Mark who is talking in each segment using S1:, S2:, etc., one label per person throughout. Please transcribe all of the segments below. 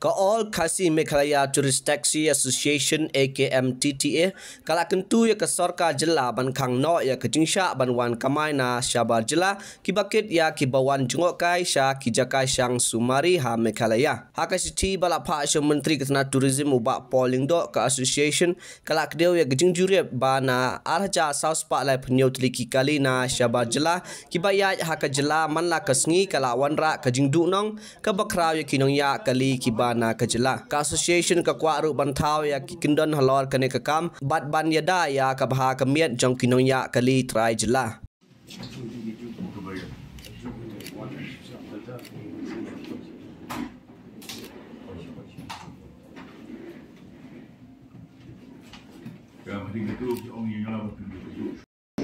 S1: All Kasi Meghalaya Tourist Taxi Association AKMTTA kala kentu ya ke sorka jela ban khang no ya ke jingsha ban wan kamai na Shabar jela kibakit ya kibawan jungok kai sha kijakai sang Sumari ha Meghalaya ha kasiti bala pha sha menteri kesana tourism uba polling do ke association kala kedeu ya gejing jure bana arja south pa lai phneu tliki kali na Shabar jela kibaya ha ka jela man la kasngi kala wanra ke jingdu nong ke bakrau ya kinong ya kali kiba na kejela ka association ka kwaru bantau ya kindon halor kane ka kam bat ban yada ya ka bha ka miet jong kinong ya kali try jela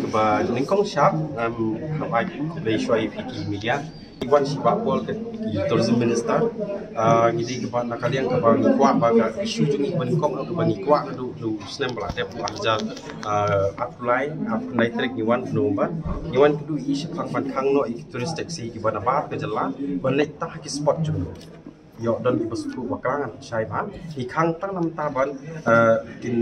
S2: Ba ningkong siap habai leisure fiki media Iwan si bapol ke tourism minister gidi ke ba nakaliang ke ba ngikwa ba isu jungi ban kong ke ba ngikwa du snem bala te ajar apply trik Iwan nomba Iwan kudu isu khang ban khang no tourist taxi ki ba na bar ke jala ban nek ta ki spot jungi yo don ki basu bakrangan syai ba ikhang tang nam ta ban kin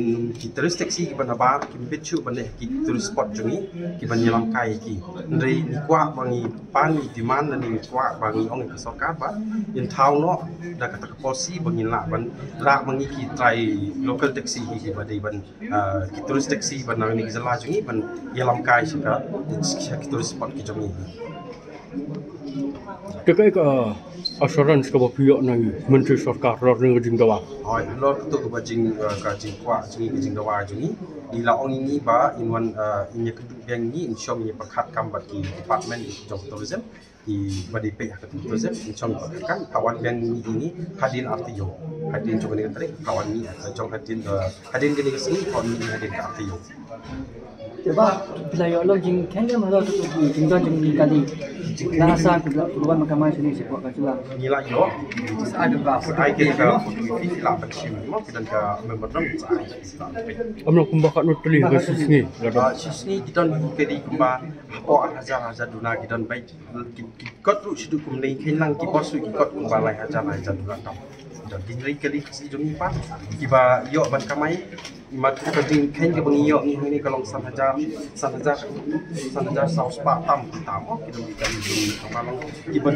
S2: tourist taxi ki ban bar ki bichu ban ki tourist spot jungi ki ban nyelam kai ki ndri ni kwa bangi pan ni demand ni kwa bangi ong ke sokar ba in town no da ka policy bangi la ban ra bangi ki try local taxi ki ba dei ban ki tourist taxi ban ni jala jungi ban nyelam kai sika ki tourist spot ki jungi
S3: Terkait assurance ke pihak nang Menteri Sarkar Roreng Jing Dawa.
S2: Oi, lor ketu ke jing kwa jing dawa jungi di laong ini ba inwan inya kedu yang ni insyong ni perkhat kam bagi department jong tourism di badi pe ke tourism insyong kan kawan yang ini hadin RTO hadin jong ni tarik kawan ni jong hadin gini ke sini kawan ni hadin ke RTO
S4: Coba bila yo lo jing kenge malah tu jing kali nasa keluar mahkamah sini sebuah kajian
S2: nila yo ada bahasa ai ke ka fotografi la bakshi mo kidan ka member dong sai
S3: Amno kumbakat no teli ke sini.
S2: Sini kita ke di kumba apa hajar duna kita baik kot ru sidu kumlei khenlang ki bosu ki kot kumba lai hajar duna tam dan dinri kali si jumi pa kiba yo ban kamai mat ka ding khen ke bangi yo ni kalong san hajar saus pa tam kita kali jumi kalong kiba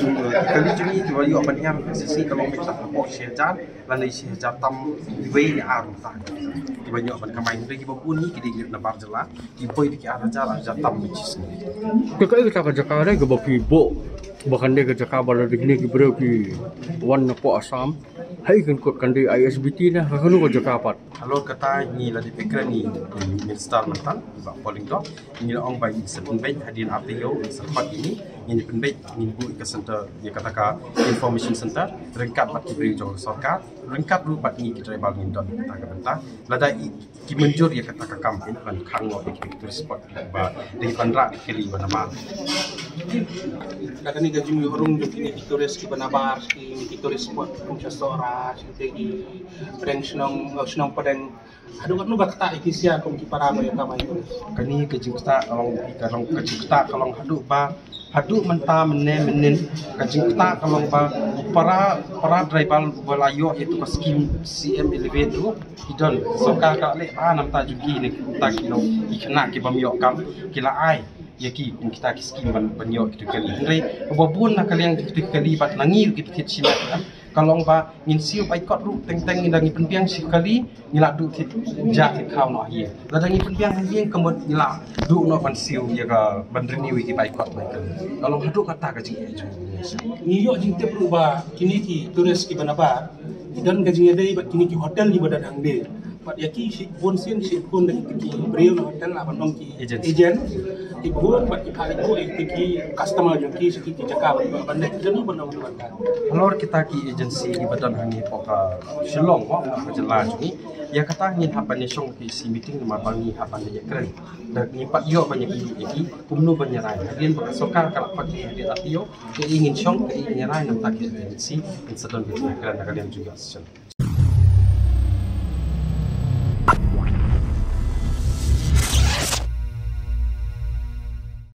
S2: kali jumi kiba yo ban yam sisi kalong mita apa sejar lan isi hajar tam we ni aru ta kiba yo ban kamai ni kiba puni kidi na bar jela kiba iki hajar tam bicis ni
S3: Terkait kita kerja ke bapi bo bahkan dia kerja bala digni ki bro ki wan po Assam hai kan kot kan di ISBT na hakanu kerja kapat
S2: halo kata ni la di pikran ni minister mantan ba polling do ni la ong bai sepun bai hadin RTO sempat ini penbait ni bu ke center dia kata ka information center rengkat pat beri jong sarkar rengkat lu pat ni kita bal ni don kata ka benta lada ki menjur dia kata ka campaign kan khang no ikut spot ba di pandra kili banama
S5: kata ni gaji orang ni tourist ki banabar ki tourist spot kunca sora segi pensionong padang aduh kan lu bakta ikisia kom ki para ba yata mai
S2: kani gaji kita kalau gaji kita kalau hadu menta menen gaji kita kalau para driver balayo itu ke skim CM elevate tu idon sokar ka le nam ta jugi ni ta kilo ikna ki bamyo kam kila ai yaki kung kita ki skim banyo itu kali ndai babun na kaliang itu kali bat nangir ki pithit sila kalong ba ngin siu bai kot ru teng indang ni penpiang si kali ngila du thit ja thit khaw no hi ladang ni penpiang hieng kemut ngila du no pan siu ya ka bandrini wi ki bai kot bai kali kalong hadu kata ka jing
S5: ni yo jing te ba kini ki tourist ki banabar idan gaji dei ba kini ki hotel ni badan hangde pat yaki si bon sin si kon da ki breu no hotel la bandong ki agent ki bon bat ki khali ko ki customer jo ki ki jaka ba bandai jenu bandong bandang
S2: alor kita ki agency di badan hangi poka shillong ho na jela jungi ya kata ngin hapan song ki si meeting ma bangi hapan ya kren da ni pat yo banyak ki kumnu banyarai rien ba sokar kala pat di atio ke ingin song ke ingin rai nam tak agency incident bi kren da kalian juga